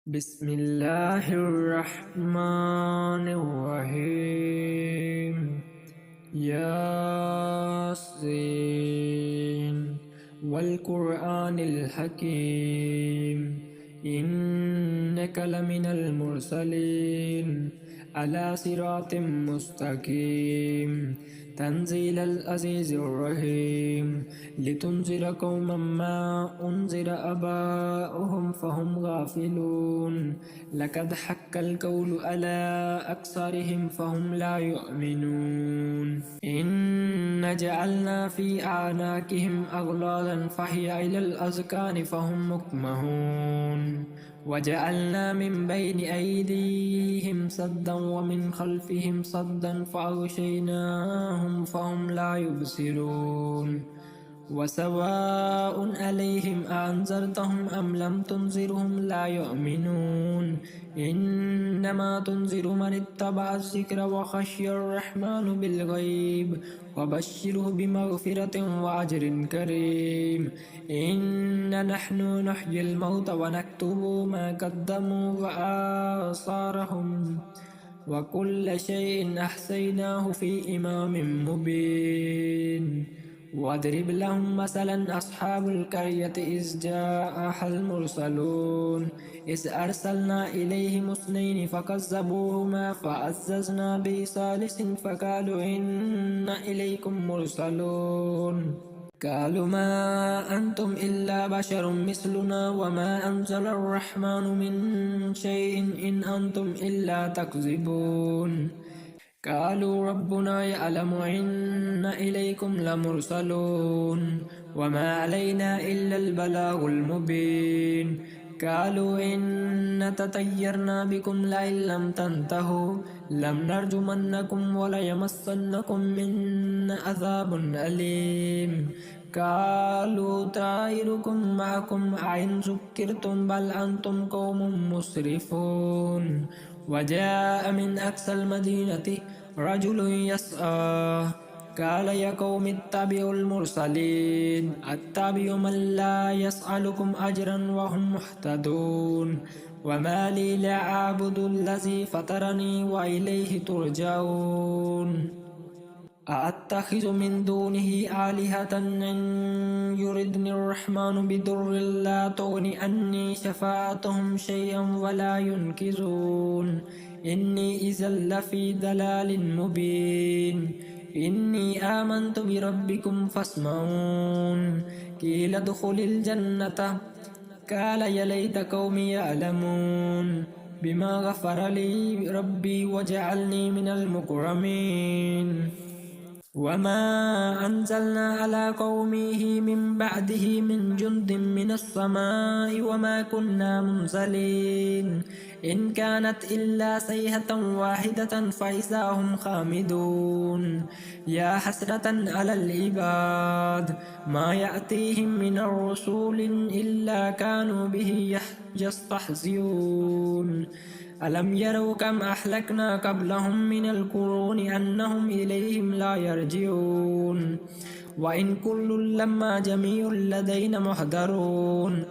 بسم الله الرحمن الرحيم. ياسين والقرآن الحكيم إنك لمن المرسلين على صراط مستقيم تنزيل العزيز الرحيم لتنذر قوما ما أنذر آباؤهم فهم غافلون لقد حق القول على أكثرهم فهم لا يؤمنون إن جعلنا في أعناقهم أغلالا فهي إلى الأذقان فهم مقمحون وجعلنا من بين أيديهم سدا ومن خلفهم سدا فأغشيناهم فهم لا يبصرون وسواء عليهم أنذرتهم أم لم تنذرهم لا يؤمنون إنما تنذر من اتبع الذكر وخشي الرحمن بالغيب وبشره بمغفرة وأجر كريم. إنا نحن نحيي الموتى ونكتب ما قدموا وآثارهم وكل شيء أحصيناه في إمام مبين. واضرب لهم مثلا أصحاب القرية إذ جاءها المرسلون إذ أرسلنا إليهم اثنين فكذبوهما فعززنا بثالث فقالوا إنا إليكم مرسلون قالوا ما أنتم إلا بشر مثلنا وما أنزل الرحمن من شيء إن أنتم إلا تكذبون قالوا ربنا يعلم إنا إليكم لمرسلون وما علينا إلا البلاغ المبين. قالوا إن تطيرنا بكم لئن لم تنتهوا لنرجمنكم وليمسنكم منا عذاب أليم. قالوا طائركم معكم أئن ذكرتم بل أنتم قوم مسرفون. وجاء من أقصى المدينة رجل يسعى قال يا قوم اتبعوا المرسلين أتبع من لا يسألكم أجرا وهم مهتدون وما لي لا أعبد الذي فطرني وإليه ترجعون. أأتخذ من دونه آلهة إن يردني الرحمن بضر لا تغن عني شفاعتهم شيئا ولا ينقذون إني إذا لفي ضلال مبين. إني آمنت بربكم فاسمعون قيل ادخل الجنة قال يا ليت قومي يعلمون بما غفر لي ربي وجعلني من المكرمين. وما أنزلنا على قومه من بعده من جند من السماء وما كنا منزلين إن كانت إلا صيحة واحدة فإذا هم خامدون. يا حسرة على العباد ما يأتيهم من الرسول إلا كانوا به يستهزئون. ألم يروا كم أهلكنا قبلهم من القرون أنهم إليهم لا يرجعون وإن كل لما جميع لدينا محضرون.